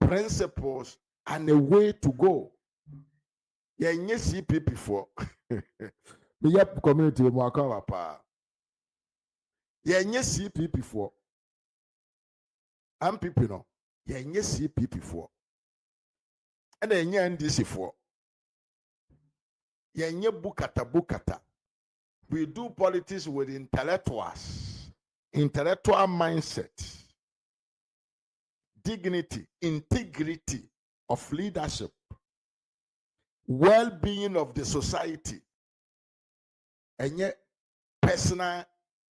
principles and a way to go. Yenye CPP for the yep community mwaka pa. Yenye CPP for. I'm people no. Yenye CPP for. And yenye NDC for. Yenye bukata. We do politics with intellectuals, intellectual mindset, dignity, integrity of leadership, well-being of the society, and yet personal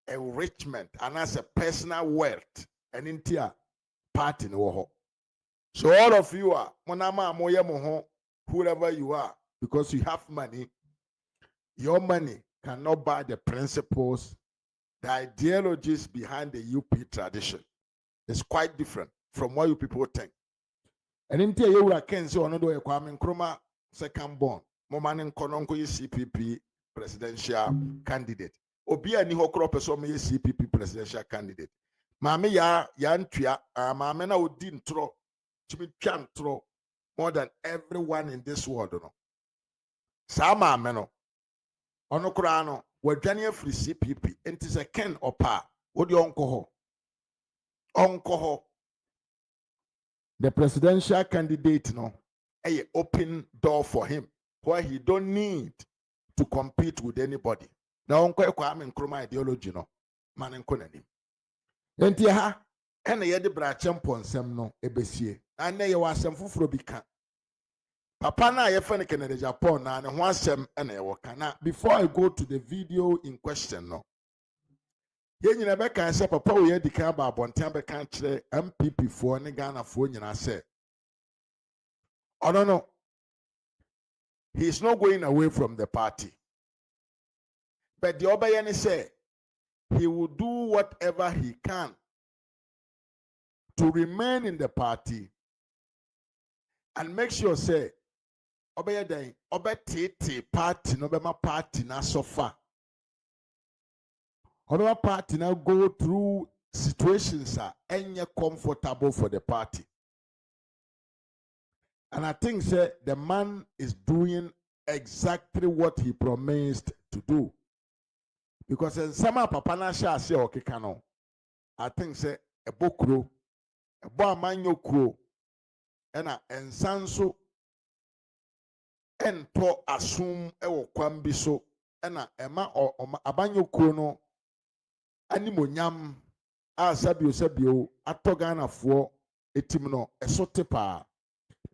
enrichment and as a personal wealth and into part in woho. So all of you are monama moye moho, whoever you are, because you have money, your money cannot buy the principles, the ideologies behind the UP tradition. It's quite different from what you people think. And in here, you can see another Kwame Nkrumah second born, Momanin Kononko CPP presidential candidate. Obia ni hokro person me CPP presidential candidate. Mame ya ntwa, mame na odi ntro, chimi twa ntro more than everyone in this world no. Sa mame no. Ono kura no wadwane free CPP enti se ken opa wodi onko ho the presidential candidate no a open door for him where he don't need to compete with anybody na onko Kwame Nkrumah ideology no man nko nanim enti ha ene ye de bra champonsem no ebesie na ye wasem foforo bi ka Papa na ye fene Nana Agyapong na ne ho asem na ye woka na before I go to the video in question no ye nyina be kan say papa wo ye dika ba abonten be kan kire MPP fo ne Ghana fo nyina say oh no he's not going away from the party but the obayeni say he will do whatever he can to remain in the party and make sure say obey den obetete party no be ma party na so far other party now go through situations are any comfortable for the party, and I think say the man is doing exactly what he promised to do, because in some papa na sha say okekano I think say a bokro a bo amanyo kro ena ensanso ento asum ewo kwambi so ena ema abanyo kro no animonyam a sabio atogana fo etim no esote pa,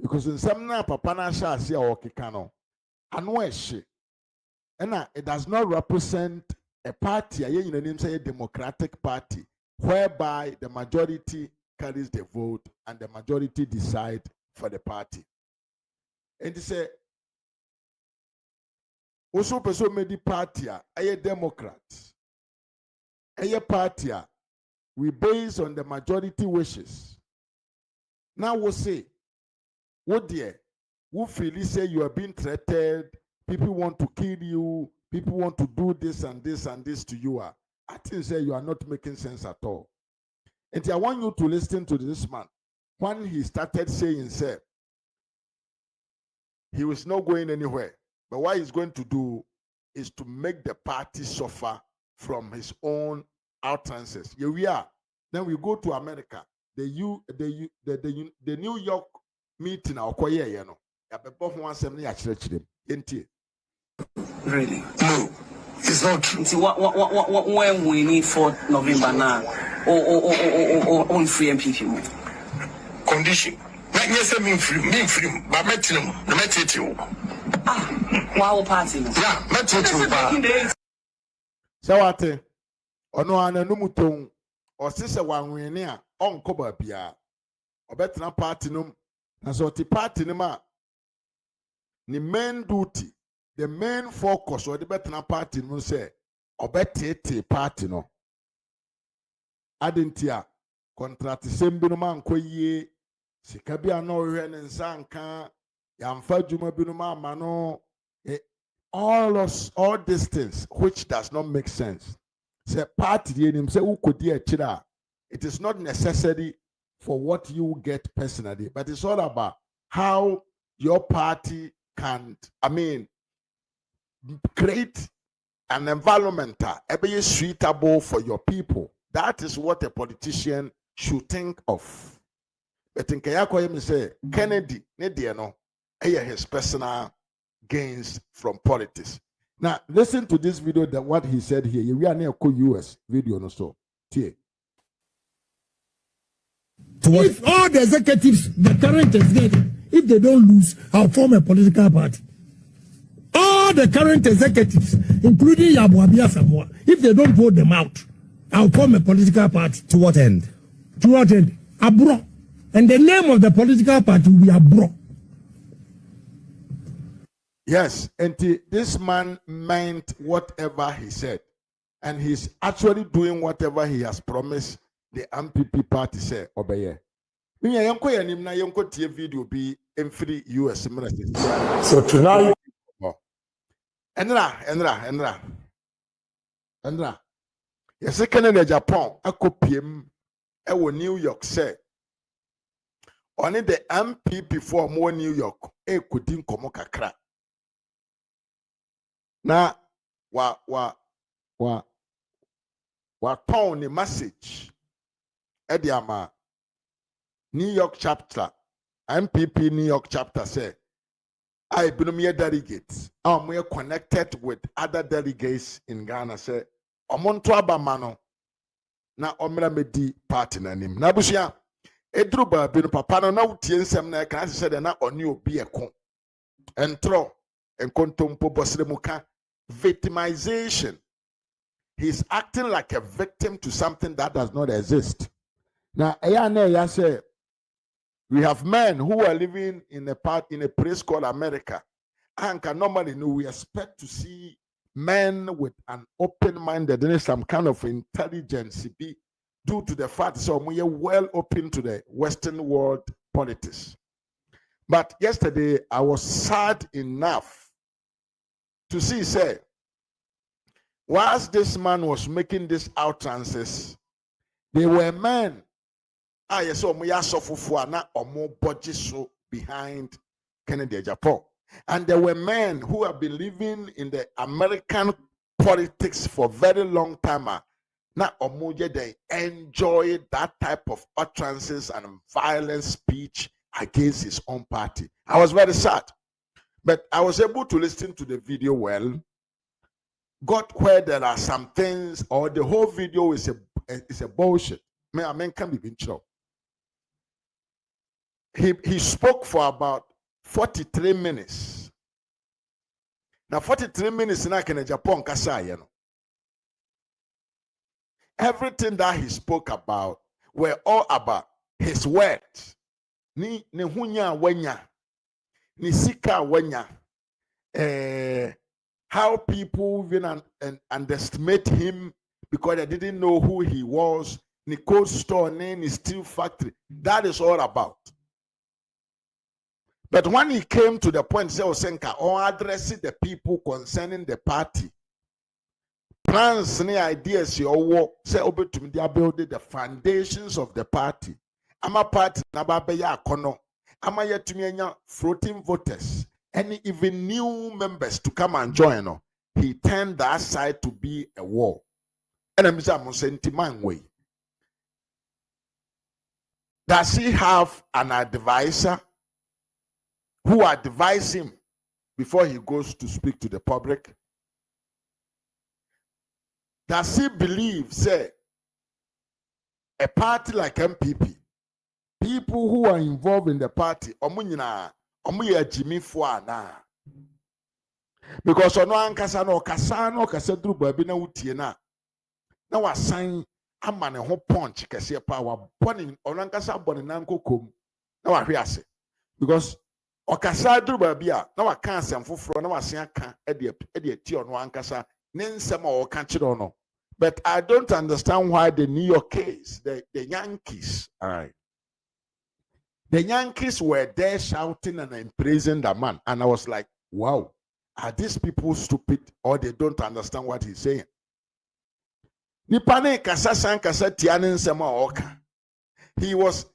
because in some na papa na sha ase a okeka no ano ehye ena it does not represent a party a yen nanim say a democratic party whereby the majority carries the vote and the majority decide for the party. And they say also person made party a Democrats. A party we base on the majority wishes. Now we'll say, what dear, who feel say you are being threatened, people want to kill you, people want to do this and this and this to you. I think say you are not making sense at all. And I want you to listen to this man. When he started saying, say, he was not going anywhere. But what he's going to do is to make the party suffer from his own utterances. Here we are. Then we go to America. The New York meeting. Really? No, it's not true. See, when we need for November now, or free MPP condition. Yes, me free, but met you. Wow, party. Yeah, met you. So what? Ono ananumuton or sister one winner on cover pia. Or better party num. And so the party nima. The main duty, the main focus or the better party num say. Or better party no. Adentia contract sembi man koye. Sikabia no ren nsanka yamfa juma binuma mano all these things which does not make sense. Say party him say ukodi echira. It is not necessary for what you get personally, but it's all about how your party can, create an environment be suitable for your people. That is what a politician should think of. But in Kayako, say Kennedy, his personal gains from politics. Now, listen to this video, that what he said here. We are near US video, no so. If all the executives, the current executives, if they don't lose, I'll form a political party. All the current executives, including Yabuabia Samoa, if they don't vote them out, I'll form a political party. To what end? To what end? Abro. And the name of the political party will be Abro. Yes, and this man meant whatever he said. And he's actually doing whatever he has promised the MPP party say obey. Video be in free US ministers. So tonight, Endra. Yes, Canada, Agyapong, a copyim, New York say. Only the MPP for more New York, couldn't come kakra. Na wa town the message Ediama New York chapter MPP New York chapter say I been me delegates. I'm connected with other delegates in Ghana say omonto abamano na omra medi party na nim na busia edru ba bi no papa no na utie nsem na ka se de na oni obi eko entro enkontompo bosre muka victimization. He's acting like a victim to something that does not exist. Now, say we have men who are living in a place called America. And can normally know we expect to see men with an open-mindedness, some kind of intelligence, be due to the fact that we are well open to the Western world politics. But yesterday, I was sad enough to see, say, whilst this man was making these utterances, they were men. Yes, behind Kennedy Agyapong. And there were men who have been living in the American politics for a very long time. Now, they enjoy that type of utterances and violent speech against his own party. I was very sad. But I was able to listen to the video well. Got where there are some things, or the whole video is a bullshit. I mean, can be been true. He spoke for about 43 minutes. Now, 43 minutes in Agyapong kasa, you know. Everything that he spoke about were all about his words. Ni hunya wenya. Nisika wenya, how people even underestimate him because they didn't know who he was. Ni cold store, ni steel factory. That is all about. But when he came to the point, say Osenka, or addressing the people concerning the party, plans and ideas, your work, say over to me, they are building the foundations of the party. I'm a party, Nababeya Kono. Am I yet to me floating voters and even new members to come and join? He turned that side to be a war. And I'm saying, way. Does he have an advisor who advise him before he goes to speak to the public? Does he believe, say, a party like MPP, people who are involved in the party, Jimmy Fuana. Because ono ankasa no kasa duru baabi na wutie na wasan ama ne ho punch kese pa wa boni ono ankasa boni na nkokom na wahwe ase. Because okasa duru baabi a na waka asem foforo na wasen aka e de ti ono ankasa ne nsem a woka kire ono. But I don't understand why the New York case, the Yankees, all right. The Yankees were there shouting and praising the man. And I was like, wow, are these people stupid or they don't understand what he's saying? He was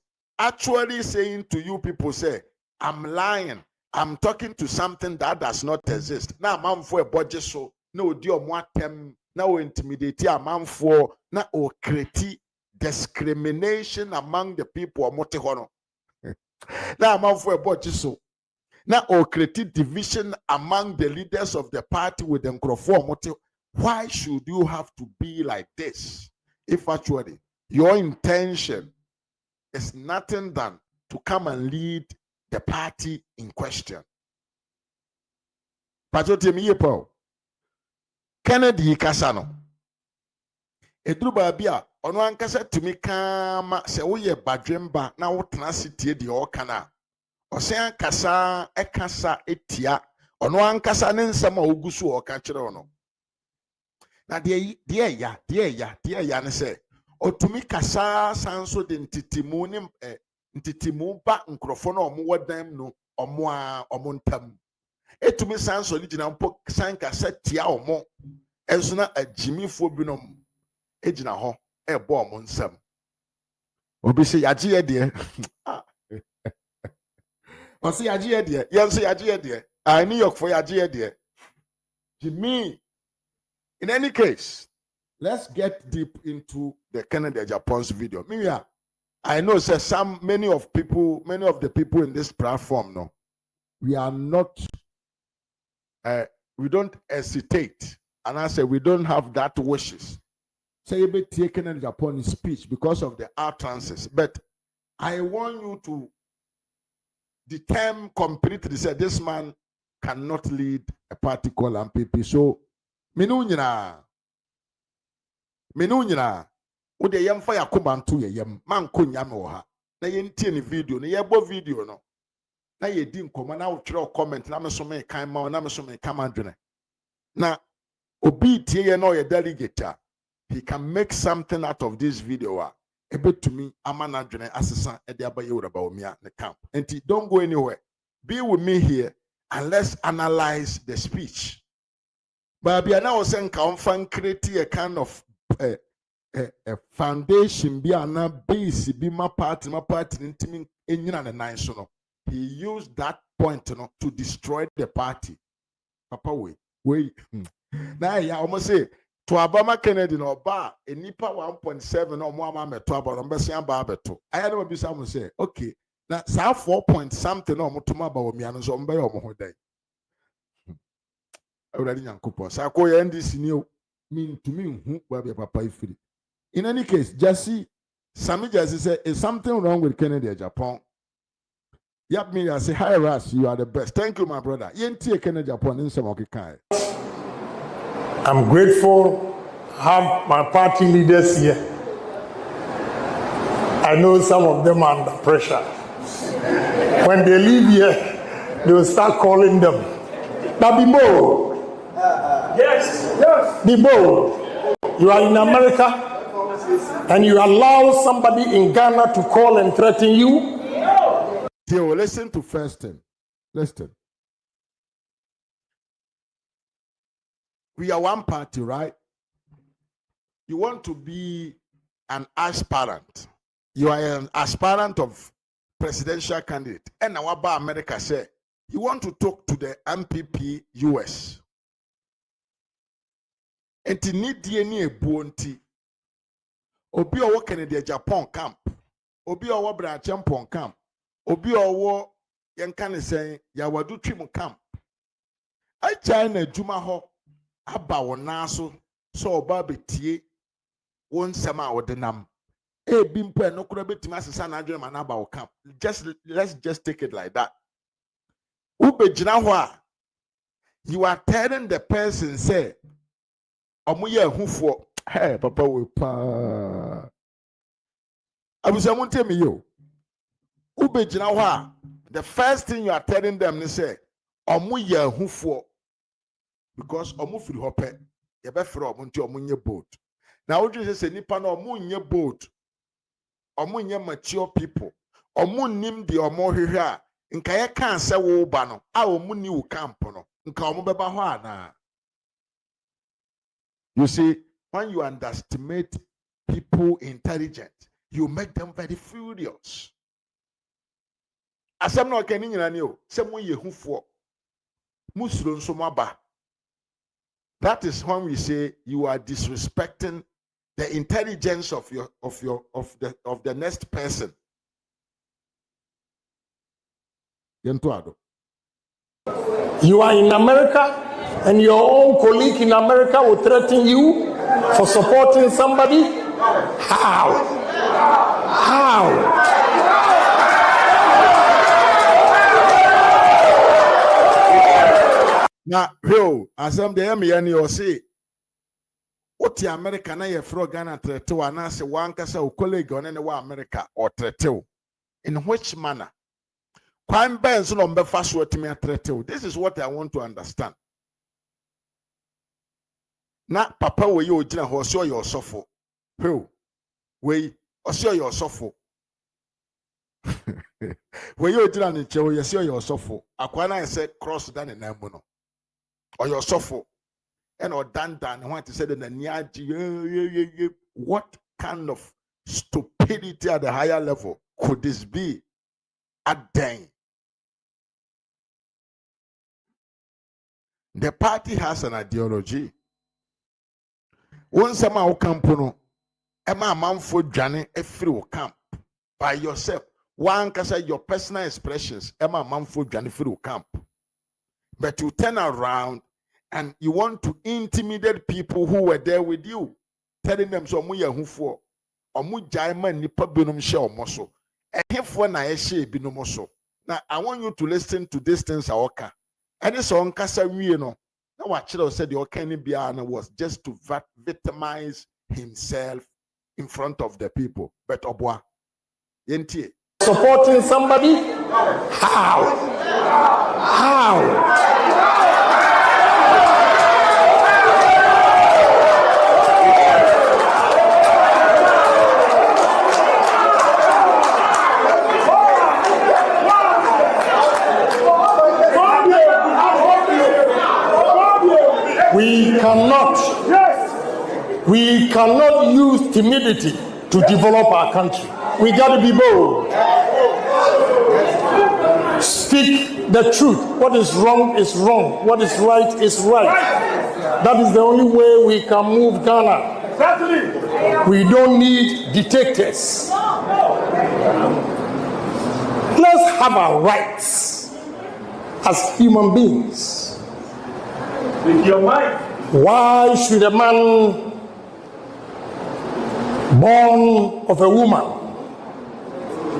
actually saying to you people, say, I'm lying. I'm talking to something that does not exist. Now, man for a budget so no dear them now intimidate a man for now or create discrimination among the people or motihono. Now, man for a budget so now or create division among the leaders of the party with them motive. Why should you have to be like this if actually your intention is nothing than to come and lead the party in question? Patriotim Paul Kennedy Kasano Edruba Bia, on one cassa to me, kama se woye badremba na wotena sitie de okana. Osean kasa ekasa etia, on one cassa nensama ugusu or catcher ono. Na dear ya ne say, o to me kasa sanso de ntitimu ba nkrofo omo wadam no omo omontam. Etumi sanso original mpo sanka setia omo enso na agimifo binom ejina ho ebo omo nsam. Obi se yaje ye de o se yaje ye de yenso yaje ye de I New York for yaje ye de Jimmy. In any case, let's get deep into the Canada Japan's video. Mia, I know say many of the people in this platform no, we are not we don't hesitate, and I say we don't have that wishes. Say you be taken in Japanese speech because of the utterances, but I want you to determine completely say this man cannot lead a party called MPP. So menu nyina ode yem fa yakoba nto yem man ko nyame wo ha na ye ntie ni video na ye bo video no na ye di nkoma na wo twere comment na me so me kan ma na me so me kama dwene na obi tie ye no ye delegate, he can make something out of this video ebetumi amana dwene asesa e de abaye uraba omia ne camp. And don't go anywhere, be with me here and let's analyze the speech. But now was saying can create a kind of a foundation be ana base be my party intimi enyina ne nan so no. He used that point to destroy the party. Papa we now ya almost say to Obama Kennedy no ba enipa 1.7 no mo ama meto aba no mbese aba abeto. I know be some say okay na sa 4 point something no mo to ma ba wo mia no so mbe yo mo ho dai. In any case, Jesse, Sammy Jesse said, is something wrong with Kennedy Agyapong? Yep, me, I say, hi, Ras, you are the best. Thank you, my brother. Kennedy Agyapong in some I'm grateful to have my party leaders here. I know some of them are under pressure. When they leave here, they will start calling them. Now be bold. Yes. Be bold. You are in America and you allow somebody in Ghana to call and threaten you. Theo, listen to first thing. Listen. We are one party, right? You want to be an aspirant. You are an aspirant of presidential candidate. And now about America say, you want to talk to the MPP US. And to need DNA bounty. Obi owo Kennedy Japan camp. Obi owo Brachampon camp. Obi owo yankane say Yawadu Trim camp. I China Juma ho aba wonaso so oba betie won sama odenam. E bimpo no kura betima asesa na adwene ma na aba wo camp. Let's just take it like that. Ubejina ho a you are telling the person say omuye ehufo hey papa we pa abusamu tell me yo ubejina ho a the first thing you are telling them is say omuye ehufo because omu firi hope ye be fere omu nti omunye bold na odwe say nipa na omunye bold omunye mature people omunnim de omo hwehwe a nka ye kan se wo ba no a omuni wo camp no nka omo beba ho ana. You see, when you underestimate people intelligent, you make them very furious. Asem no kani nyina ni o. Se mo ye hufo. Musuro nso maba. That is when we say you are disrespecting the intelligence of the next person. Yento Addo. You are in America, and your own colleague in America will threaten you for supporting somebody? How? How? Now, yo, Asem de me yani o say, what America na ye fro Ghana trete wa na se wan kasa o colleague on ne wa America or trete. In which manner? Kwan ben so no mbefa so atimi atrete. This is what I want to understand. Na papa we ye ogina ho so ye osofo. Yo, we osio ye osofo. We ye ogina ne che we ye so ye osofo. Akwa na say cross dan na mu no. Or your suffer and or dan want to say the what kind of stupidity at the higher level could this be at then? The party has an ideology. Once a man camp, a man for Johnny a free camp by yourself. One can say your personal expressions, a man for Johnny free camp. But you turn around and you want to intimidate people who were there with you, telling them so muya who for or mu jaiman nipa binum share moso. And if when I say binomoso. Now I want you to listen to this things awoka. And this on kasa we no. Now what Chilo said the Okeni Biana was just to victimize himself in front of the people. But Obwa Yenti. Supporting somebody? How? How? We cannot use timidity to develop our country. We got to be bold. Speak the truth. What is wrong is wrong. What is right is right. That is the only way we can move Ghana. We don't need dictators. Let's have our rights as human beings. With your mind. Why should a man born of a woman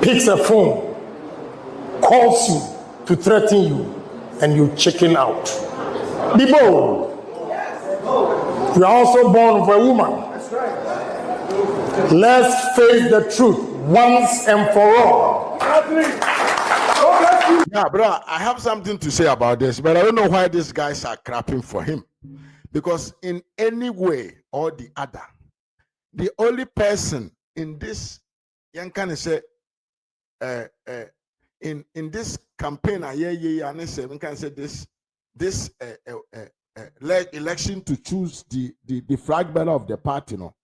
picks a phone, calls you to threaten you, and you chicken out? Be bold. You are also born of a woman. Let's face the truth once and for all. Yeah, bro, I have something to say about this, but I don't know why these guys are crapping for him. Because in any way or the other, the only person in this, young can say, in this campaign, and say this election to choose the flag bearer of the party, no.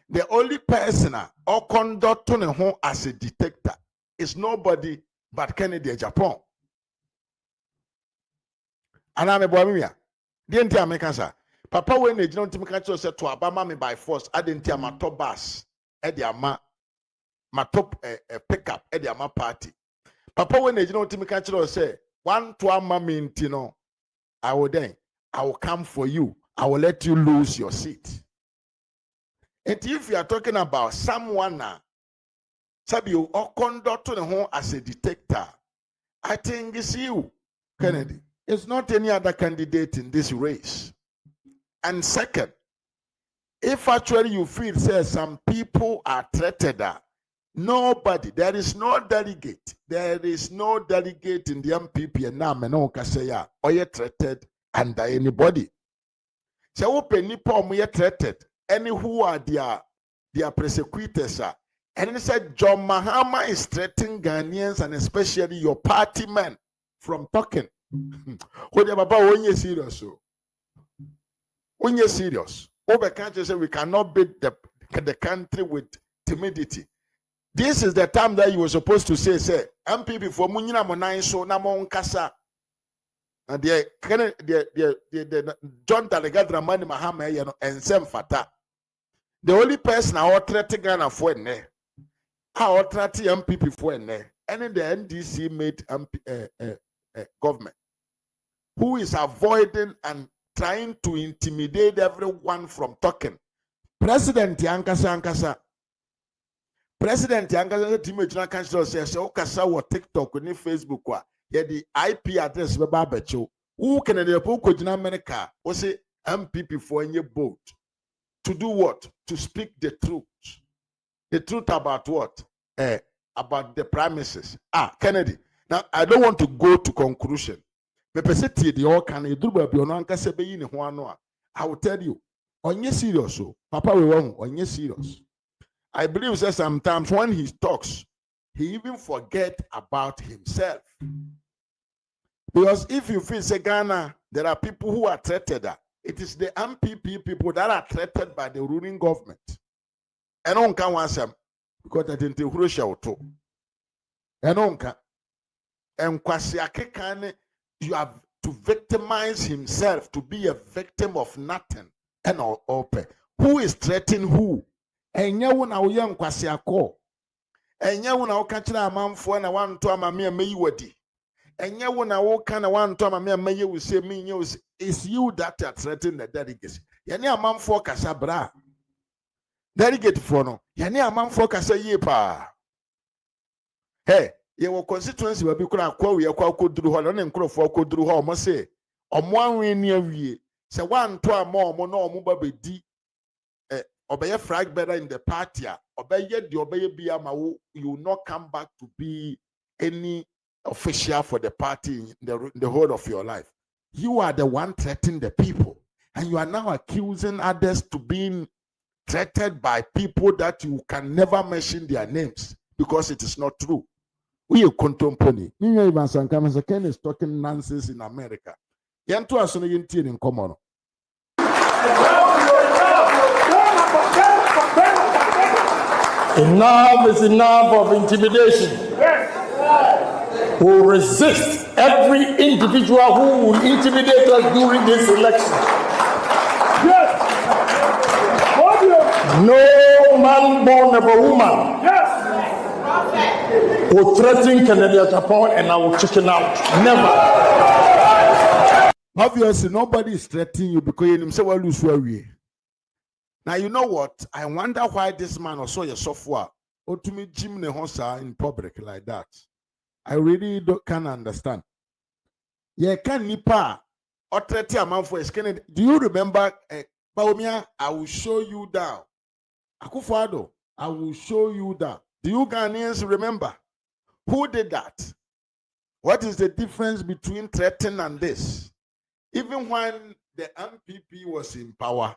The only person or conduct on home as a dictator is nobody but Kennedy Agyapong. And I'm a boy. The entire American Papa when they don't make sure said to Obama me by force, I didn't tell my top bus at the my top pickup at the party. Papa when they don't make sure say 1 to 1 mammy intino, I will come for you. I will let you lose your seat. And if you are talking about someone Sabio or conduct to the home as a dictator, I think it's you, Kennedy. It's not any other candidate in this race. And second, if actually you feel say some people are threatened, nobody, there is no delegate in the MPP and now no kasaya or you threatened under anybody. So open nipo you threatened, any who are their persecutors are. And he said John Mahama is threatening Ghanaians and especially your party men from talking. When you serious, when you're serious, over country say we cannot beat the country with timidity. This is the time that you were supposed to say, MPP for Munina Monai so Namon Kasa. And the John Dalegadra Mani Mahama and Sem Fata. The only person I threatened Ghana for ne. I threatened MPP for ne. And then the NDC made government who is avoiding and trying to intimidate everyone from talking. President Yankasa. President Yankasa Timothy Council says, Okasa or TikTok or Facebook, the IP address Babacho. Who can the Poko in America or say MPP for any boat? To do what? To speak the truth. The truth about what? About the premises. Kennedy. Now, I don't want to go to conclusion. I will tell you, on your serious, Papa will wrong on your serious. I believe that sometimes when he talks, he even forget about himself. Because if you feel say Ghana, there are people who are threatened. It is the MPP people that are threatened by the ruling government. And on can want them because I didn't Russia or two. And on can and Kwasiake can you have to victimize himself to be a victim of nothing and all open. Who is threatening who? And you na young Kwasiako. And you na okachira amamfo na wan to amame ameyiwadi. And you na okana wan to amame amaye will say me it's you that are threatening the delegates. Yani amamfo kasabra. Delegate for no. Yani amamfo kasa ye pa. Hey, your constituency will be called a we are called Duru and Crofo Duru Home. Say, on one way near we say one to a more mono mubabe di obey a frag better in the party, obey yet the obey be a you will not come back to be any official for the party in the whole of your life. You are the one threatening the people, and you are now accusing others to being threatened by people that you can never mention their names because it is not true. We are contemporary. Ken is talking nonsense in America. Yantu asono yinti in common. Enough is enough of intimidation. We will resist every individual who will intimidate us during this election. No man born of a woman will threaten Canada, Agyapong, and I will chicken out. Never. Obviously, nobody is threatening you because you say well lose worry. Now you know what? I wonder why this man also your software or to me Jim Nehosa in public like that. I really can't understand. Yeah, can nipa or threaten a man for his Kennedy. Do you remember Baumia? I will show you down. Akufo-Addo, I will show you down. Do you Ghanaians remember? Who did that? What is the difference between threatening and this? Even when the MPP was in power,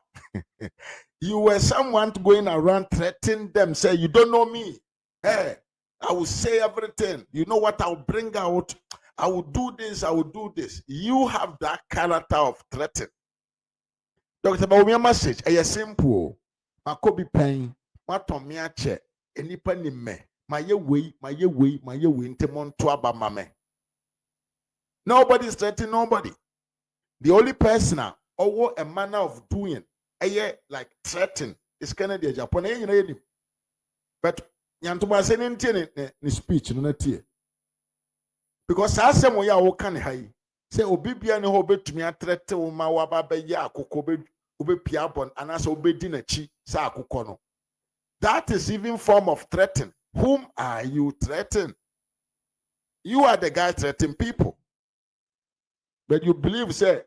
you were someone going around threatening them, say, you don't know me. Hey, I will say everything. You know what I'll bring out? I will do this, I will do this. You have that character of threatening. Dr. Baumia message, a simple. Makobi pen, matomiache, enipa ni me. My way, intimon tuaba mame. Nobody is threatening nobody. The only person or a manner of doing like threaten is Canada, Japan. But Yantuba said in speech, no tea. Because Asem we are can high. Say Obibia no hobe to me a threat to Mawaba ya kukobe ube piabon and as obedina chi sa kukono. That is even form of threatening. Whom are you threatening? You are the guy threatening people. But you believe, say,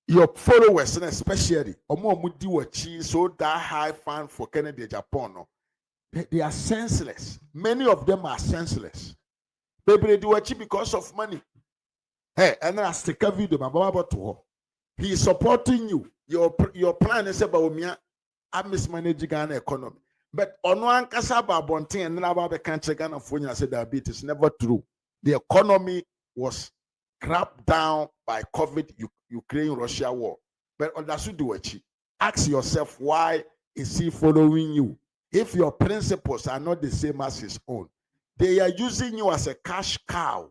your followers, and especially, so that high fan for Kennedy, Agyapong, they are senseless. Many of them are senseless. They do it because of money. Hey, and I stick a video, my Baba to her. He is supporting you. Your plan is about me. I mismanage Ghana economy. But on one Kasaba Bontin and about the country Ghana for said diabetes, never true. The economy was crapped down by COVID, Ukraine-Russia war. But on that do it. Ask yourself, why is he following you? if your principles are not the same as his own, they are using you as a cash cow.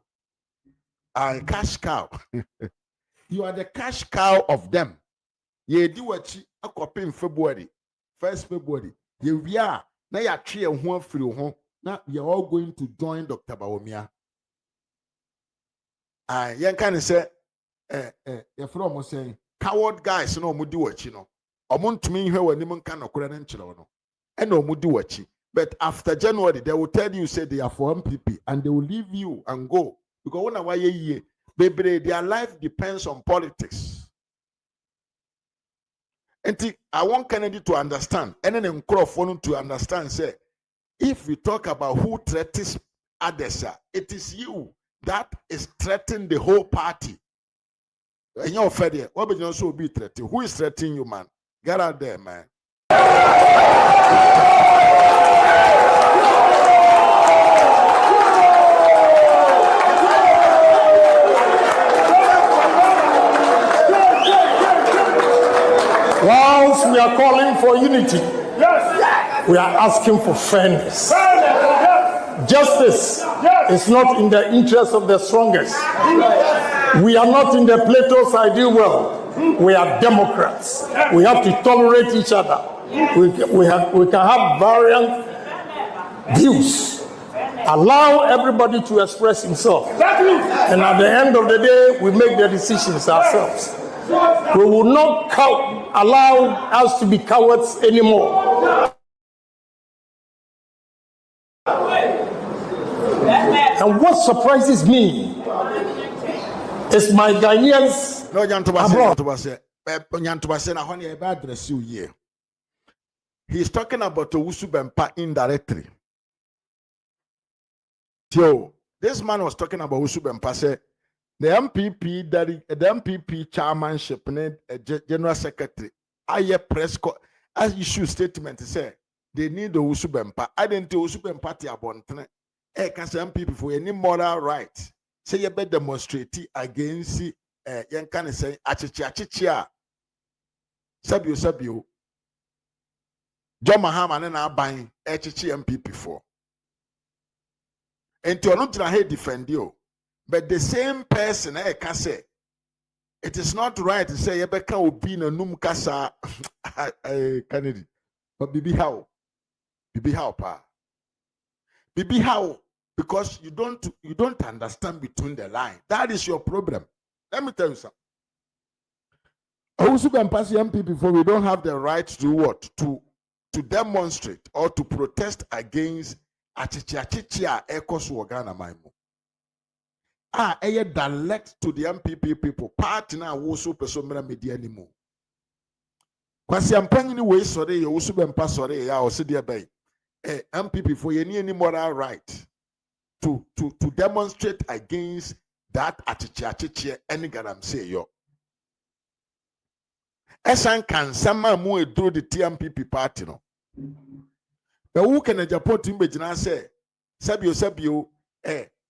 Cash cow. You are the cash cow of them. Ye do what you in February, 1st February. We are now you are 3 and 1 free home. Now you're all going to join Dr. Bawumia. Yan can say, if you're saying coward guys, no mudi what you know. Amount to me here when you can no no. And no mudi what you. But after January, they will tell you say they are for MPP and they will leave you and go because when I year, baby, their life depends on politics. And I want Kennedy to understand, and then Crawford to understand. Say, if we talk about who threatens others, it is you that is threatening the whole party. And you're fair. What would you also be threatening? Who is threatening you, man? Get out there, man. Whilst we are calling for unity, we are asking for fairness. Justice is not in the interest of the strongest. We are not in the Plato's ideal world. We are Democrats. We have to tolerate each other. We can have variant views. Allow everybody to express himself. And at the end of the day, we make the decisions ourselves. We will not allow us to be cowards anymore. And what surprises me is my Ghanaians abroad. He's talking about Owusu Bempah indirectly. So this man was talking about Owusu Bempah. Say the MPP chairmanship, general secretary, as issue statement say they need the Owusu Bempah. I didn't do Owusu Bempah ti abontene. Can say MPP for any moral right. Say you better demonstrate against yan can say achichia. Sabio. John Mahama and I buying MPP for. And you're not to defend you. But the same person, can say, it is not right to say, Rebecca will be in a num casa, Kennedy. But Bibi how? Pa. Bibi how? Because you don't understand between the line. That is your problem. Let me tell you something. Owusu Bempah MPP before we don't have the right to do what? To demonstrate or to protest against achichia ekosu Ghana maimu. Direct to the MPP people. Party na Owusu pesomera media anymore. Kwasi ampanyini we sorry Owusu Bempah sorry ya osidi ebe. MPP for any moral right to demonstrate against that achichia any gadam say yo. Esan kan sama mu edro the TMPP party no. But who can Agyapong timbe jina say sabio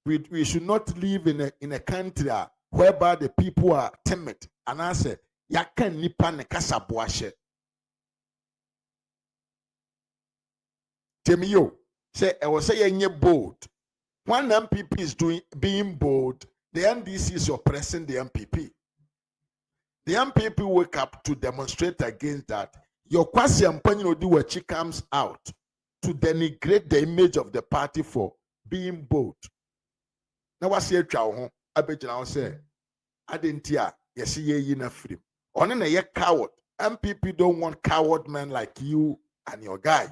we should not live in a country whereby the people are timid and I say yakan nipa ne kasa boashe. Tell me yo say I was saying ye bold. When MPP is being bold, the NDC is oppressing the MPP. The MPP wake up to demonstrate against that. Your Kwasi Ampanyini Odiwachi comes out to denigrate the image of the party for being bold. Now what's your chow? I bet you say, I didn't hear. Yes, ye na free. On a coward. MPP don't want coward men like you and your guy.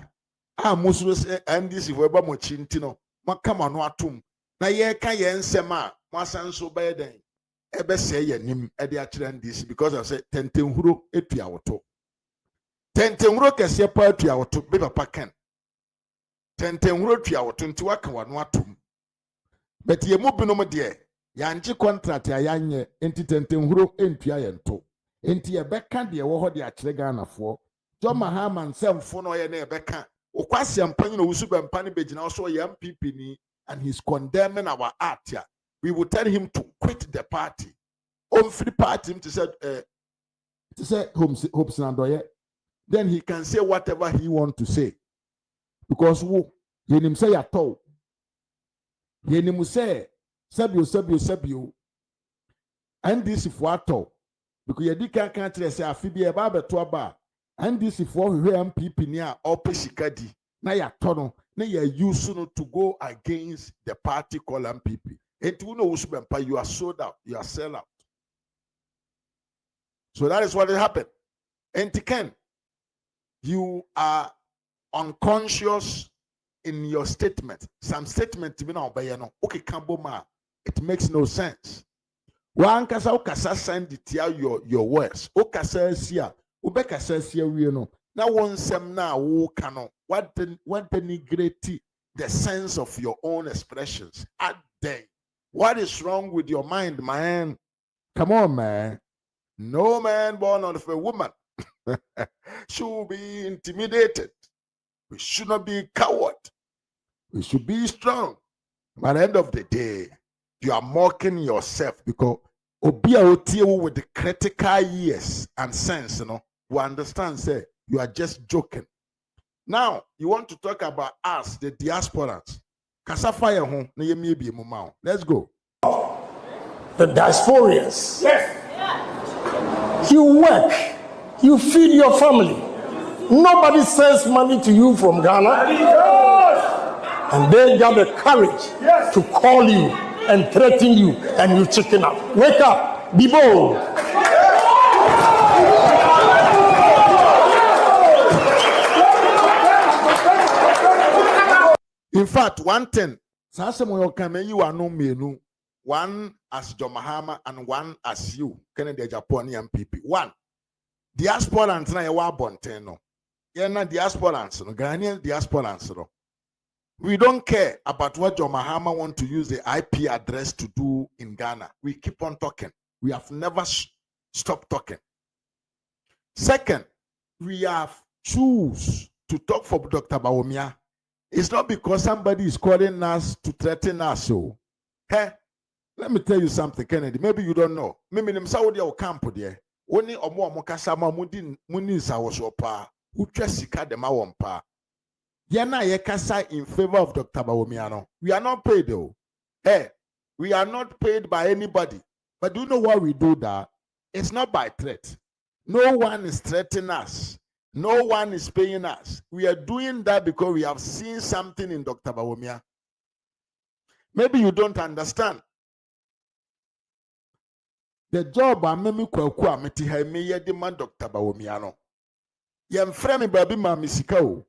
Musu say NDC for eba mo chintino. Ma come on watum. Na ye kan ye nsema. Ma sanso bayeden. Ebe say ye nim ede achire NDC because I say tentenhuro etua woto. Tentenhuro kese pa etua woto be papa kan. Tentenhuro tua woto nti waka wano atum. But ye mo binom de yanji contract ya yanye enti tentenhuro entua ye nto. Enti ye beka de wo ho de achire Ghanafoɔ. John Mahama nsɛmfo no ye na ye beka. Okwasi Ampanyini Owusu Bempah ne begina so ye MPP ni and he's condemning our art here. We will tell him to quit the party. Free party to say hopes and doye. Then he can say whatever he wants to say. because wo yenim say yato yenim say sabio and this if wato because you can't say afibi e ba beto aba and this if we MPP ni a opeshikadi na yato no na you use no to go against the party called MPP. And you are sold out, you are sell out. So that is what happened. And Ken, you are unconscious in your statement. Some statement okay, Kamboma, it makes no sense. One kasa send it your words. Okasa sia, ubekasa sia we no. Now one sem na wo kano. What denigrate the sense of your own expressions at day. What is wrong with your mind, man? Come on, man. No man born of a woman should be intimidated. We should not be coward. We should be strong. But at the end of the day, you are mocking yourself because with the critical ears and sense, who understand, say, you are just joking. Now, you want to talk about us, the diasporans. Let's go. The diasporians. Yes. You work, you feed your family. Nobody sends money to you from Ghana. And they got the courage to call you and threaten you, and you chicken out. Wake up, be bold. In fact, one thing, you are no menu. One as John Mahama and one as you, Kennedy Agyapong MPP. One, diasporans na yawa bonteno. Yena diasporans, Ghanaian diasporans. We don't care about what John Mahama want to use the IP address to do in Ghana. We keep on talking. We have never stopped talking. Second, we have choose to talk for Dr. Bawumia. It's not because somebody is calling us to threaten us. So, hey, let me tell you something, Kennedy. Maybe you don't know. Maybe them Saudi or camp there. Only omo mokasama muni sawosopa. Uchesika de mawompa. Yana yekasa in favor of Dr. Bawumia. We are not paid though. Hey, we are not paid by anybody. But do you know why we do that? It's not by threat. No one is threatening us. No one is paying us. We are doing that because we have seen something in Dr. Bawumia. Maybe you don't understand. The job I memi kwaku ameti ha me ye demand Dr. Bawumia no. Yem frame baby ma misika o.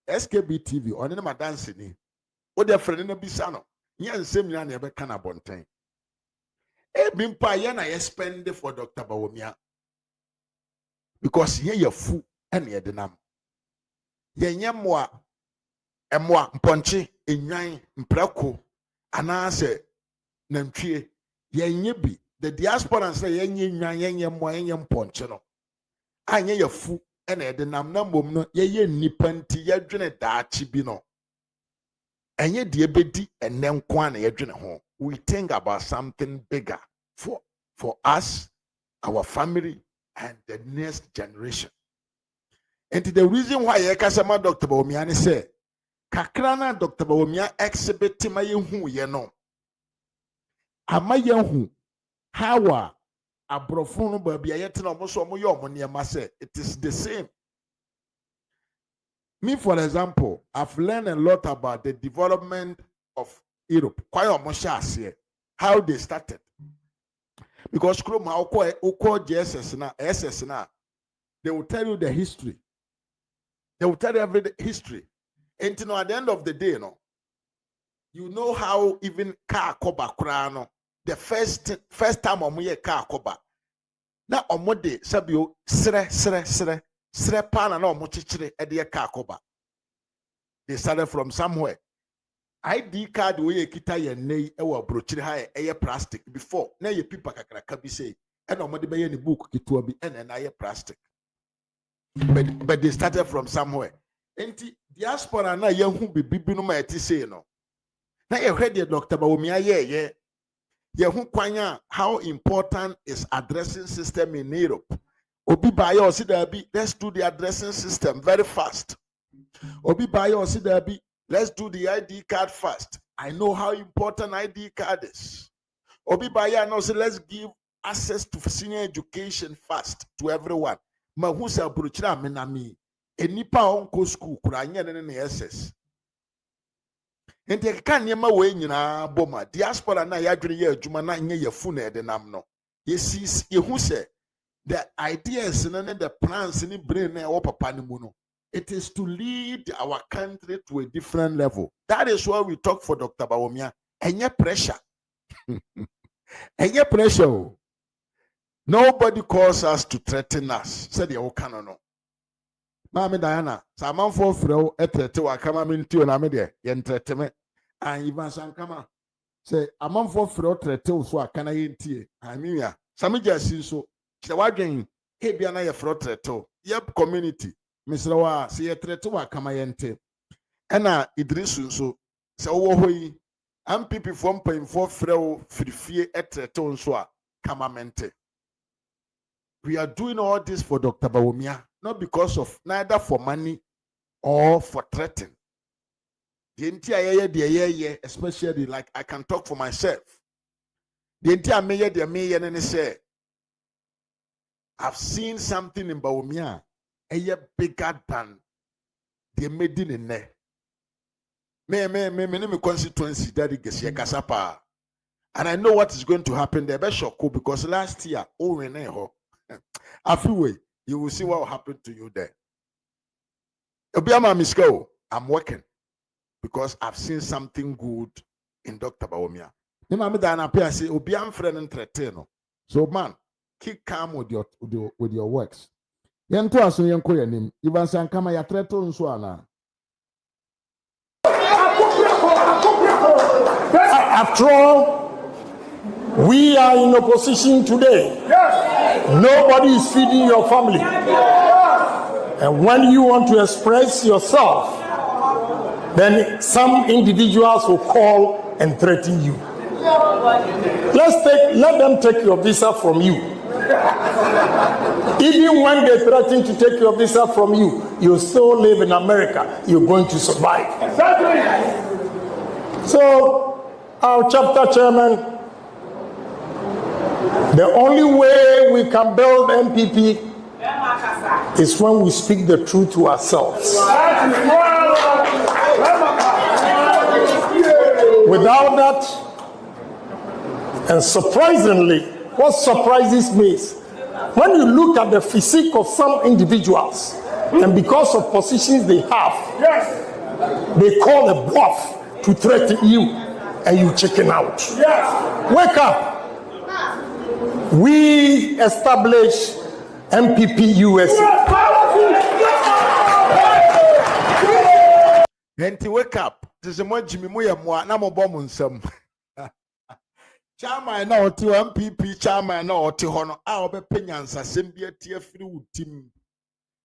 SKB TV on na dance ni. O de frene na bisa no. Nya nsem nya na ebe kana bonten. E bi mpa ye na ye spend for Dr. Bawumia. Because ye fu ene ye denam. Ye nyemwa emwa mponche enwan mprako anase nantwie ye nye bi. The diaspora say yenye nwan yenye mwa yenye mponche no. Anye ye fu ene ye denam na mom no ye nipa nti ye dwene daachi bi no. Enye de ebedi ene nko an ye dwene ho. We think about something bigger for us, our family, and the next generation. And the reason why Yekasama Dr. Bawumia say, Kakrana Dr. Bawumia exhibit ma yehu ye no. Ama yehu hawa abrofunu baby ayetina omoso omo yo omo niema say it is the same. Me, for example, I've learned a lot about the development of Europe. How they started. Because GSS na SS na, they will tell you the history. They will tell you every history. And at the end of the day, you know how even car koba krano. The first time omuye car koba. Na omode sabio sre pana na omochichire ede car koba. They started from somewhere. ID card we kita ye nei ewa brochire ha eye plastic before na ye pipa kakraka bi say e na omode be ye ni book kituo bi e na ye plastic. But they started from somewhere. Enti diaspora na ye hu bibi no ma eti say no. Na ye hwede Dr. Bawumia ye hu kwanya how important is addressing system in Europe. Obi ba ye o si da bi let's do the addressing system very fast. Obi buy or see there be, let's do the ID card first. I know how important ID card is. Obi buy and say let's give access to senior education first to everyone. Ma who say buruchira menami. Enipa onko school kura anya ne SS. Enti ka niema we nyina boma diaspora na ya dwene ye adwuma na nye ye fu na ede nam no. Yes, who say the ideas and the plans in the brain or papa ni mu no. It is to lead our country to a different level. That is why we talk for Dr. Bawumia. Any pressure. Any pressure. Nobody calls us to threaten us. Said the Okano no. Mami Diana, Saman for Fro, etrete wa kama minti on amede, yen threateme. And even Sankama say, Amon for Fro threate so akana yintie. I mean, ya, Samija Sinso, Chawagin, Hebiana ya Fro threate. Yep, community. Mr. Wa, see a threat to kama yente. Ena Idrisu so, so wohoi, MPP from paying for Fro, Free etrete so kama mente. We are doing all this for Dr. Bawumia, not because of neither for money or for threatening. The entire especially like I can talk for myself. The entire mayor, and say, I've seen something in Bawumia, a year bigger than the made in there. Me constituency that is Kasapa. And I know what is going to happen there. Because last year, you will see what will happen to you there. Obiama Misko, I'm working because I've seen something good in Dr. Bawumia. So man, keep calm with your works. After all, we are in opposition today. Nobody is feeding your family. And when you want to express yourself, then some individuals will call and threaten you. Let them take your visa from you. Even when they threaten to take your visa from you, you still live in America. You're going to survive. So, our chapter chairman, the only way we can build MPP is when we speak the truth to ourselves. Without that, and surprisingly, what surprises me is when you look at the physique of some individuals, and because of positions they have, they call a bluff to threaten you, and you chicken out. Wake up. We establish MPP USA. Then wake up. This is more Jimmy Moya, na mo bomb unsem. Chairman na oti MPP chairman na oti hono a obepenyansa sembia tie free team.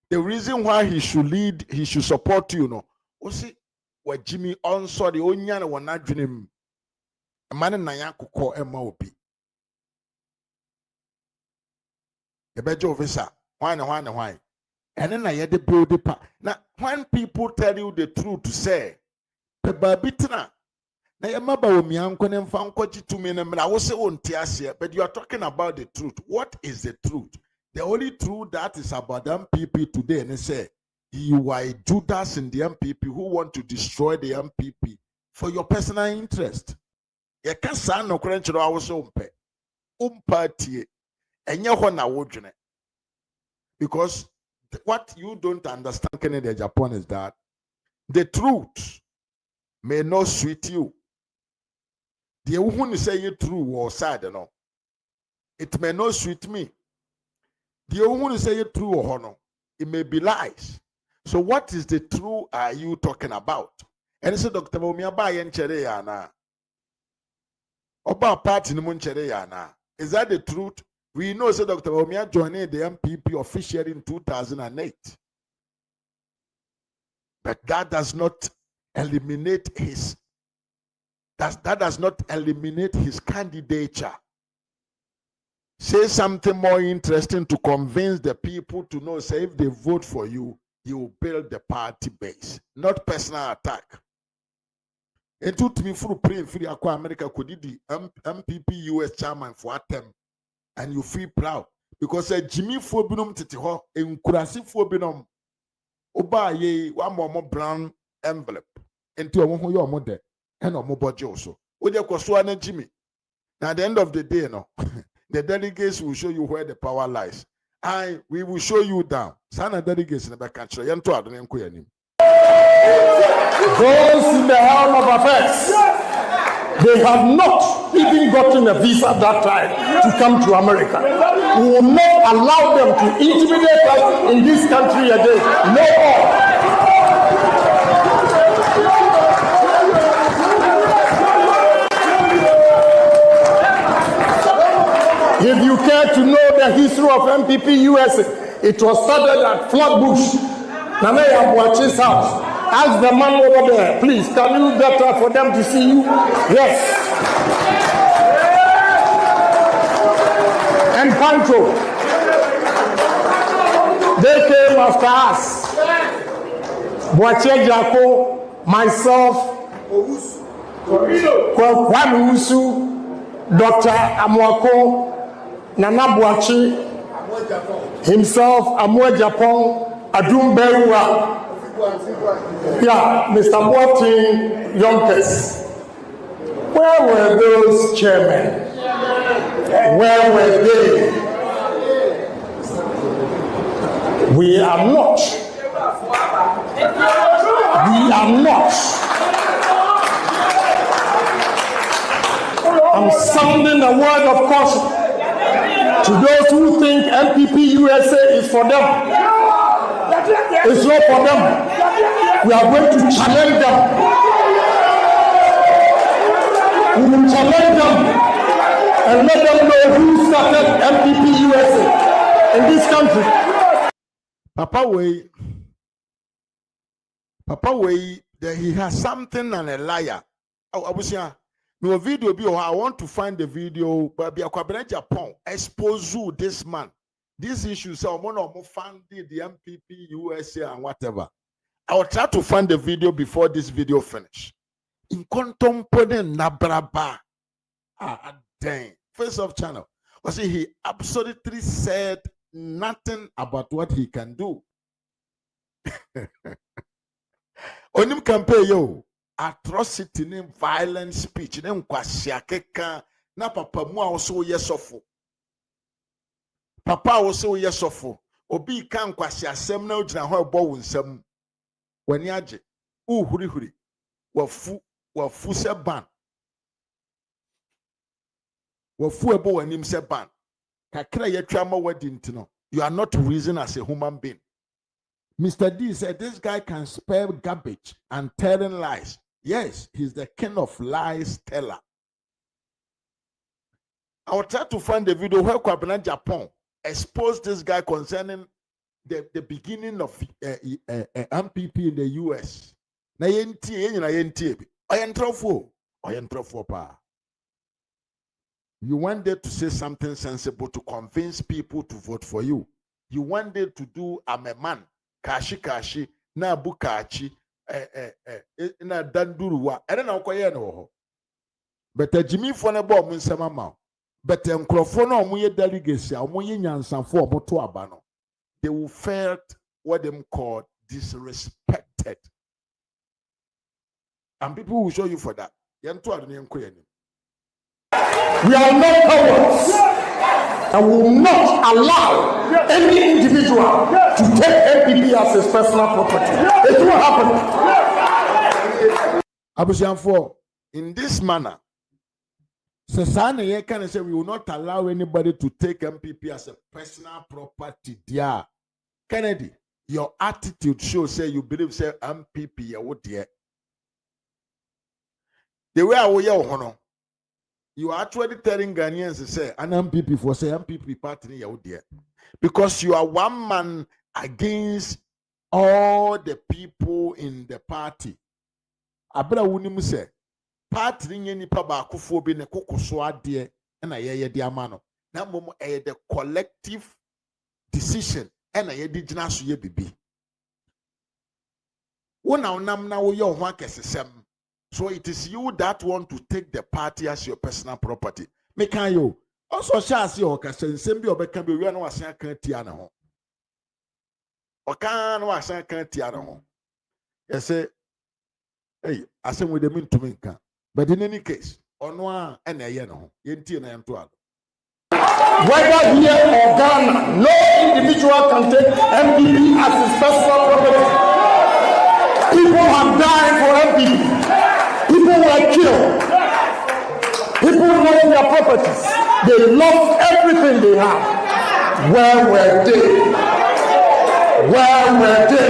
The reason why he should lead, he should support you no. Osi wa Jimmy on sorry onya na wona dwenem. Man na yakukọ ema obi. Ebejo officer, why. And then I had to build the pa. Now, when people tell you the truth to say, the babitra, now your mother will me uncle and found to me, and I was on Tiasia, but you are talking about the truth. What is the truth? The only truth that is about them people today, and they say, you are a Judas in the MPP who want to destroy the MPP for your personal interest. You can't say no crunch or I was because what you don't understand, Canada, Japan, is that the truth may not suit you. The one say it true or sad, no. It may not suit me. The one say it true or no. It may be lies. So what is the truth are you talking about? And so Dr. Bawumia ba yen chere ya na. Oba party ni mun chere ya na. Is that the truth? We know so Dr. Bawumia joined the MPP officially in 2008. But that does not eliminate his that does not eliminate his candidature. Say something more interesting to convince the people to know, say if they vote for you, you will build the party base, not personal attack. It took me through praying for the America could the MPP US chairman for a term, and you feel proud because a Jimmy Fobinum Titiho in Kurasi Fobinum Oba ye one more brown envelope into a one your mother and a mobile also. Would you call Jimmy? Now at the end of the day, no, the delegates will show you where the power lies. We will show you down. Sana delegates in the back country. Those in the helm of affairs, they have not even gotten a visa at that time to come to America. We will not allow them to intimidate us in this country again. No more. If you care to know the history of MPP USA, it was started at Flatbush, Nana Addo's house. Ask the man over there, please, can you get her for them to see you? Yes. And Pancho, they came after us. Boache Jako, myself, Kwame Usu, Dr. Amwako, Nana Boachi, himself, Agyapong, Adum Berua, yeah, Mr. Boating Yonkers. Where were those chairmen? Where were they? We are not. We are not. I'm sounding a word of caution to those who think MPP USA is for them. It's not for them. We are going to challenge them. We will challenge them and let them know who started MPP USA in this country. Papa Way, that he has something and a liar. I was here. No video be. I want to find the video, but be a Agyapong expose you this man. These issues are one of funded the MPP USA and whatever. I will try to find the video before this video finish. In contemplating Nabraba, dang, face of channel. But see, he absolutely said nothing about what he can do. Onim campaign yo. Atrocity name violent speech name kwasiakeka na papa mu also yesofo papa also yesofo obi kan kwasi asem na ogina ho ebo wo nsam wani age uhuri wafu se ban wafu ebo wanim se ban kakra yetwa ma wadi ntino. You are not reason as a human being. Mr. D said this guy can spell garbage and telling lies. Yes, he's the king of lies teller. I will try to find the video where Agyapong exposed this guy concerning the beginning of MPP in the US. You went there to say something sensible to convince people to vote for you. You went there to do I'm a man, kashi, na bukachi. Na danduruwa ene na okoye no ho but Jimmy for na bo mun sama ma but nkrofo na omoye delegacy omoye nyansafo omoto aba no they will felt what them called disrespected, and people will show you for that. We are not cowards, and we will not allow any individual to take MPP as his personal property. It will happen. Abusianfo, in this manner, Sasana can say we will not allow anybody to take MPP as a personal property. Dear Kennedy, your attitude shows say you believe say MPP dear. The way I will you are actually telling Ghanaians to say an MPP for say MPP party dear. Because you are one man against all the people in the party. Abra wunimu say party nye nipa ba akufo bi ne kokoso ade na ye de amano. Na momo the collective decision na ye di gina so ye bibi. So it is you that want to take the party as your personal property. Make you also shall see or can send you can be no asan kan tia na ho. O kan no asan kan tia na ho. You say, hey, Asem with the mean to me can. But in any case, on one and a year no, yenti na yanto. Whether here or Ghana, no individual can take MPP as his personal property. People have died for MPP. People were killed. People lost their properties. They lost everything they had. Where were they? Where were they?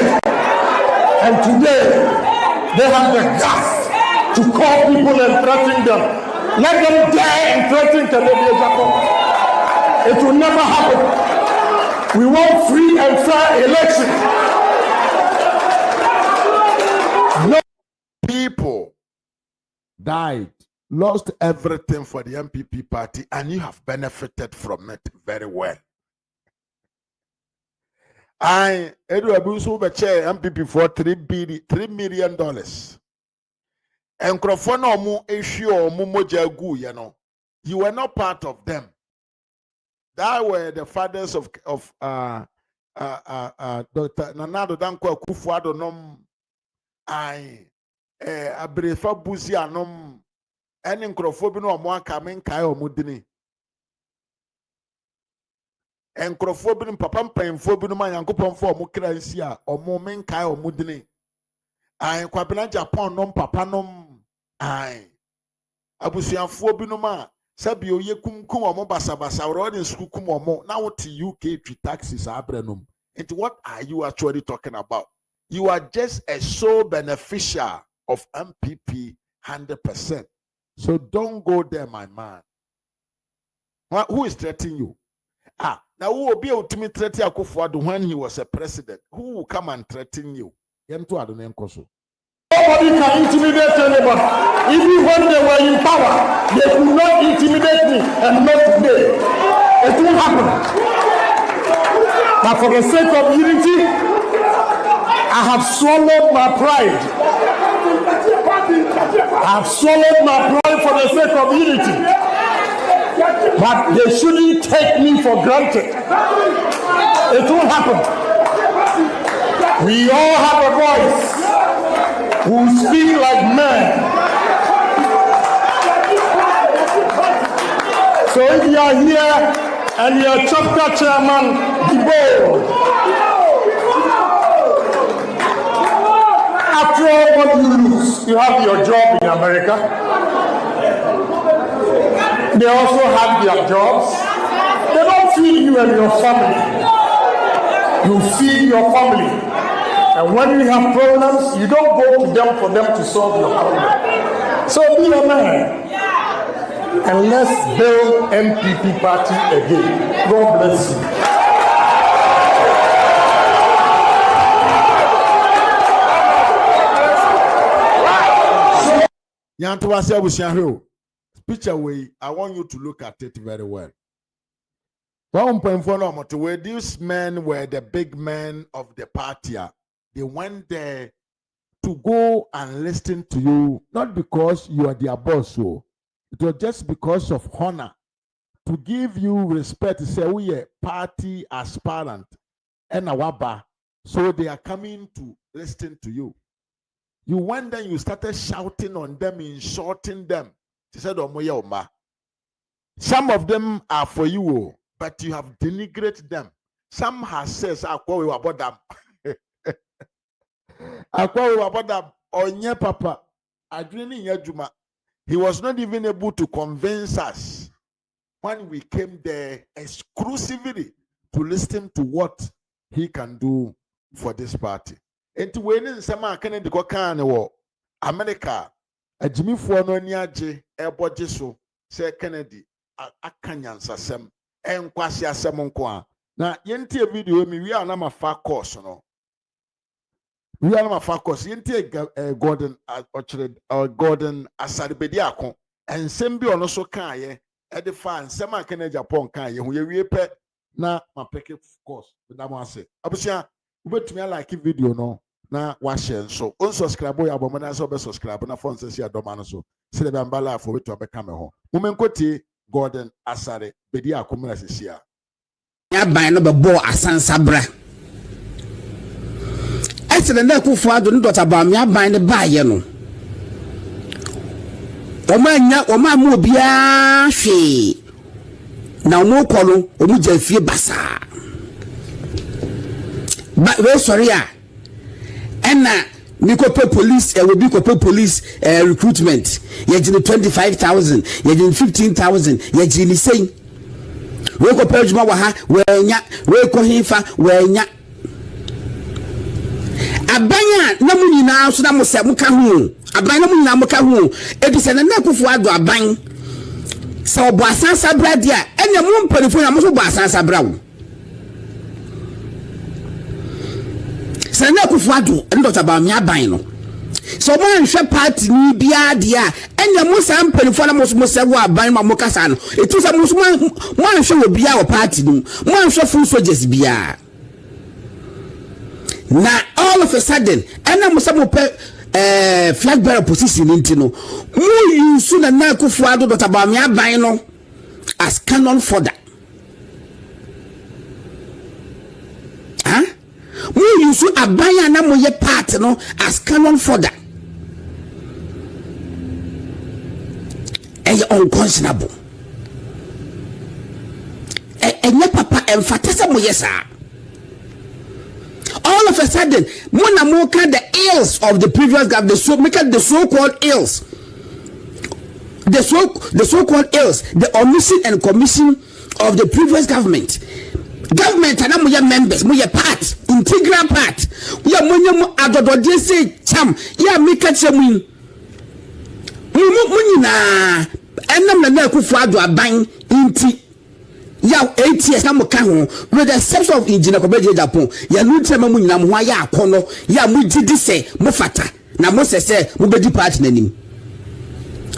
And today, they have the guts to call people and threaten them. Let them dare and threaten Canadian Agyapong. It will never happen. We want free and fair elections. No people died, lost everything for the MPP party, and you have benefited from it very well. I Abuso Bache MPP for $3 million. And Crofono mu issue or Mumojagu, you were not part of them. That were the fathers of Dr. Nana Addo Kufuado nom Abrefa Buzi anom any Crofobino or Moakamen Kai or Mudini. And Crofobin Papam Pain Fobinuma Yankupon for Mukransia or Momen Kai or Mudini. I Quabina Japan nom papanom I Abusian Fobinuma. Sabio ye kum mo basabasa already in school mo now to UK to taxes abrenum. And what are you actually talking about? You are just a sole beneficiary of MPP 100%. So don't go there, my man. Who is threatening you? Now who will be able to threaten Akufo-Addo when he was a president? Who will come and threaten you? Nobody can intimidate anybody. Even when they were in power, they could not intimidate me, and not today. It won't happen. But for the sake of unity, I have swallowed my pride. I have swallowed my pride for the sake of unity. But they shouldn't take me for granted. It won't happen. We all have a voice. Who speak like men. So if you are here and you are chapter chairman, be bold. After all what you lose, you have your job in America. They also have their jobs. They don't feed you and your family. You feed your family. And when you have problems, you don't go to them for them to solve your problem. So be a man. And let's build MPP party again. God bless you. Picture way, I want you to look at it very well. 1.4 where these men were the big men of the party. They went there to go and listen to you, not because you are their boss. So it was just because of honor, to give you respect. To say we are party aspirant and awaba, so they are coming to listen to you. You went there, you started shouting on them, insulting them. They said, "Omoya. Some of them are for you, but you have denigrated them. Some have said, about them." Onye papa, he was not even able to convince us when we came there exclusively to listen to what he can do for this party. And to win in some Kennedy Kokane America, a Jimmy Fuano Niaje, Airboje so, say Kennedy, Akanyan Sasem, and Kwasi Asemonkwa. Now, Yenti video, we are not a far course, no. We are not focus. Yente Gordon Gordon Asadibediako and Sembi on also can at the fan. Sama can Agyapong can you we pet na my picket course. With that one say, Abusia, wait to me like a video no. na wa share so unsubscribe ya abomana so be subscribe na phone sesi adoma no so se be ambala afo beto be ka me ho momenkoti Gordon Asare bedi akomuna sesi a ya ban no be bo asansabra esere na Akufo Addo ndo taba me aban ne baaye no oma mu bia hwe na omo kolo omu jafie basa ba we sorry a ena nikope police will be police recruitment ye jini 25,000 ye jini 15,000 ye jini say we ko pejuma wa ha we nya we ko hifa we nya abanya na mu nyina so na mo se mo ka hu aban na mu nyina mo ka hu edise na Akufo Addo aban so bo asansa bra dia enya mo mpanifo na mo so bo asansa bra wo se na Akufo Addo ndo taba me aban no so mo anhwe party ni bia dia enya mo sa mpanifo na mo so mo se wo aban ma mo kasa no etu sa mo so mo anhwe wo bia wo party no mo anhwe full soldiers bia na all of a sudden ena mo se mo pe flag bearer position into no mu use na Akufo Addo dot about me aban no as cannon fodder mu use aban na mo ye part no as cannon fodder unconscionable enye papa emphasize mo yesa all of a sudden mona mo can the ills of the previous government the so-called ills the so-called ills the omission and commission of the previous government and mo members mo part integral part we are mo adodode say cham ya make cham mu nyina enam na Akufo Addo aban inti ya 8 years na mo ka ho with the exception of engineer Kobeji Agyapong ya no tema mu nyina mo ho ya akono ya mo didi se mo fata na mo sese mo bedi party nanim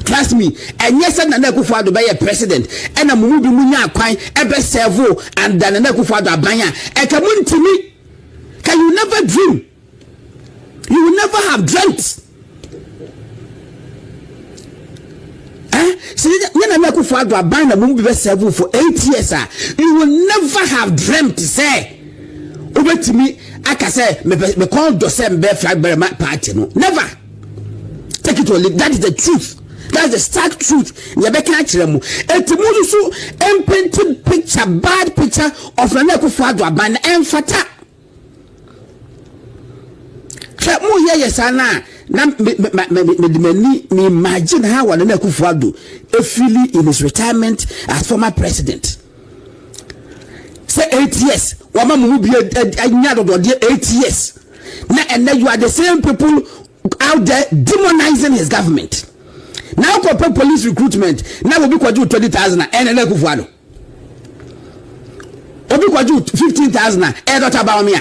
trust me enye se na Akufo Addo be president ena mo bi mu nya akwan e be serve and na Akufo Addo aban a e ka mo ntimi can you never dream you will never have dreamt so Nana Akufo Addo aban na mumbi be serve for 8 years you will never have dreamt say obetimi aka say me call do say be flag bearer party no never take it or leave that is the truth that's the stark truth ye be kan kire mu etimu so painted picture bad picture of Nana Akufo Addo aban na emfata kra mu ye yesana na me imagine how Nana Akufo Addo feeling in his retirement as former president. Say 8 years. Wama mu bi anya do 8 years. And then you are the same people out there demonizing his government. Now for police recruitment, now we be kwaju 20,000 and Nana Akufo Addo. Obi kwaju 15,000 and not about me.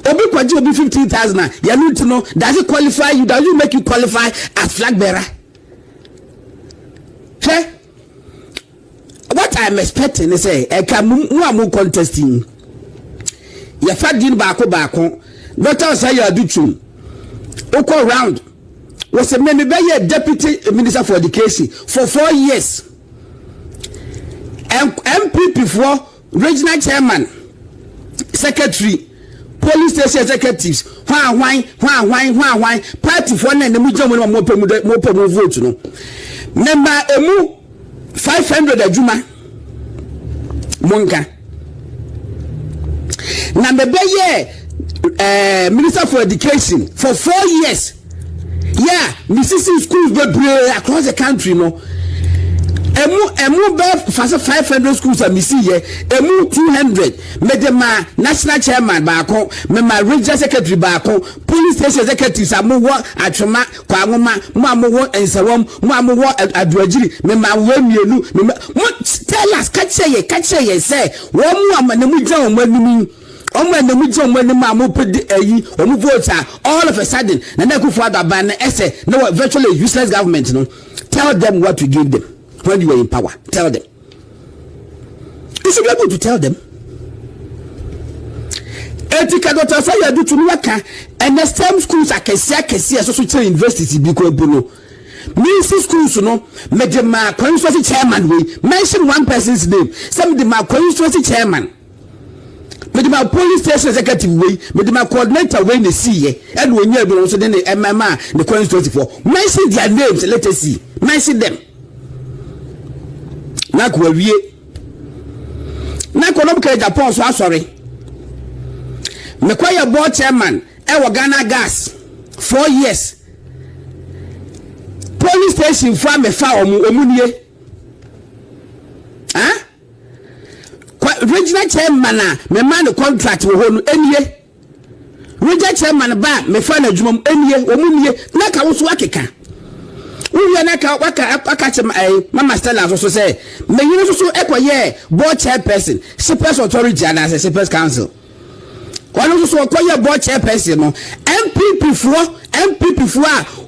Obi kwaji obi 15,000 you need to know does it qualify you, does it make you qualify as flag bearer? Okay? What I'm expecting is say e ka mu contesting ya fadin baako Dr. say you do tune oko round was a me be deputy minister for education for 4 years MPP for regional chairman secretary police station executives why party for na mu jam mo pemu vote no member emu 500 adwuma monka na minister for education for 4 years yeah Mississippi schools be across the country no emu be 500 schools a missy here emu 200 medema national chairman baako mema regional secretary baako police station executives amowo atwoma kwangoma mo amowo ensawom mo amowo aduagiri mema wemienu tell us catch ye say wo mu amanemu gyan omanimi omanemu gyan omanima mo pedi ayi omu vote all of a sudden Nana Akufo Addo aban ese no virtually useless government no tell them what we give them when you were in power. Tell them. You should be able to tell them. Etika Dr. Faya do to waka and the same schools akesi so so university bi ko buno. Ministry schools no me de ma constituency chairman we mention one person's name. Some de ma constituency chairman. Me de ma police station executive we, me de ma coordinator we na see ye. And when you be so then the MMA the constituency for. Mention their names, let us see. Mention them. Na ko wie. Na ko no ka Agyapong so asori. Me kwaya board chairman e Ghana gas 4 years. Police station for me fa omunie. Huh? Regional chairman me man contract wo ho no enie. Regional chairman ba me fa na adwuma enie omunie na ka wo so akeka. Uwe na ka waka chem mama Stella so say me yinu so ekoye board chairperson, Shepherds Authority and as Shepherds Council. One also acquire board chairperson no MPP for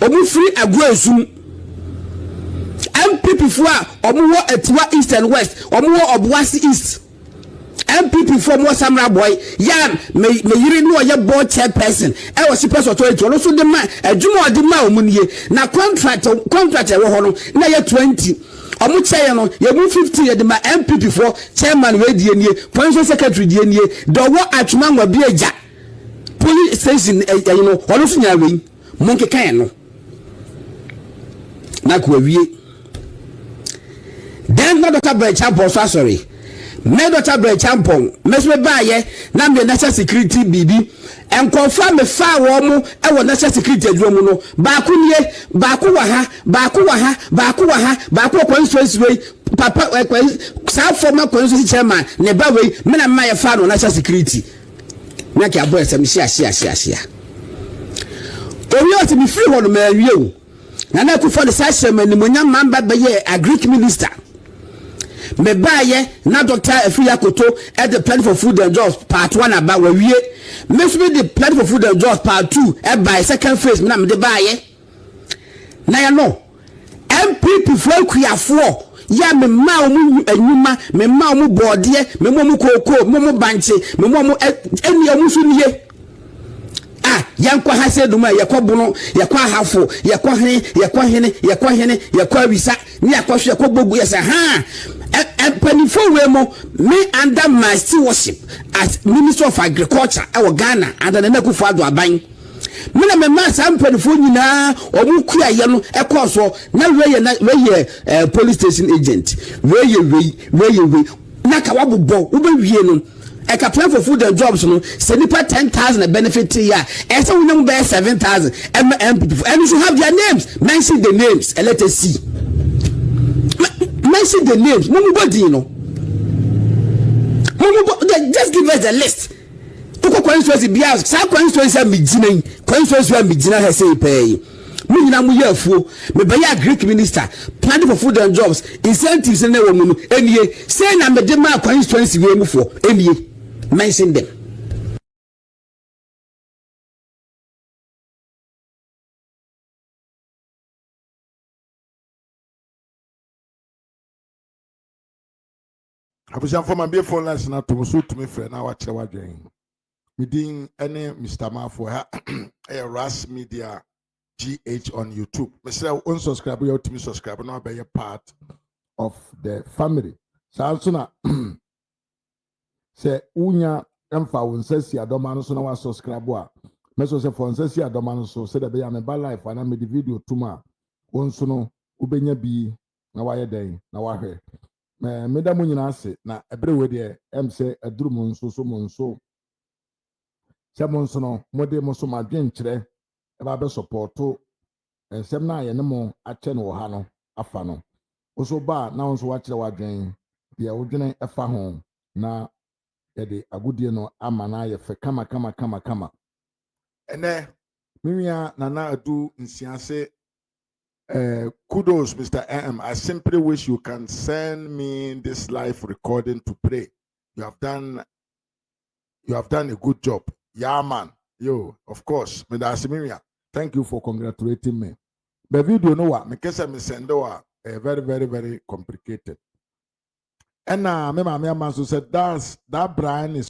omu free agwesum MPP for omu wo Etiwa East and West omu wo Obuasi East MPP for mo Samra boy ya me yiri no ye board chairperson e wo Shepherds Authority ono so de ma adwuma odi ma omu nie na contract e wo ho no na ye 20 omu chair no ye mu 50 ye de ma MPP for chairman we die nie council secretary die nie do wo atuma nwa bi eja police station you know ono so nya we monke kan no na ko wie then na Dr. Agyapong so sorry me Dr. Agyapong me so ba ye na me national security bibi enkonfa me fa wo mu e wo national security adwom no ba ko nie ba ko wa ha constituency we papa sa former constituency chairman ne ba we me na ma ye fa no national security na ki abo Asem sia owi oti mi free ho no ma wie o na ku for the session ni monya mamba ba ye agric minister me ba ye na Dr. Akoto at the plan for food and jobs part 1 about we me the plan for food and jobs part 2 by second phase me na me de ba ye na ya no MPP for kuafo ya me ma omu anyuma me ma omu bode me mo koko mo banche me mo eni omu so nie yankwa hase duma yakobuno yakwa hafo yakwa hene yakwa wisa ni yakwa hwe yakwa bogu yesa ha penifo we mo me under my stewardship as Minister of Agriculture e Ghana under Nana Addo aban me na me ma sam penifo nyina omu kua ye no e koso na we police station agent we na ka wabobo wo be wie no a plan for food and jobs no send 10,000 a benefit here and so we know 7,000 and you should have their names, mention the names and let us see, mention the names just give us a list. Constituency bias sa constituency mijina has say pay me nyina mu yafuo me be ya Greek minister planning for food and jobs incentives na wo mu enie say na me de ma constituency we mu for enie mention them. Abuja for my phone lines na to so to me friend na wa kire wa dwen. Meeting any Mr. Mafo a Ras Media GH on YouTube. Mr. Unsubscribe, you to me subscribe, now be a part of the family. So also na say unya emfa unsesi adomano so na wa subscribe wa. Meso say for unsesi adomano so say the be am ba life and am the video tuma onso no ubenya bi na wa ye den na wa hwe. Me da mu nyina ase na ebre we de em say aduru mu nso so mu nso Semonsono, Mode Mosoma Gentre, about supporto, and Semna Yanemo, a chen or hano, a fano. Also, bar now so watch our drain, the original a home, na a good year no amana, fe kama. And then, Miriam Nana Addo in Sianse, kudos, Mr. M. I simply wish you can send me this live recording to pray. You have done a good job. Yeah, man. Yo, of course. Miriam, thank you for congratulating me. The video, no what? Because I'm sending very, very, very complicated. And now, my man said that Brian is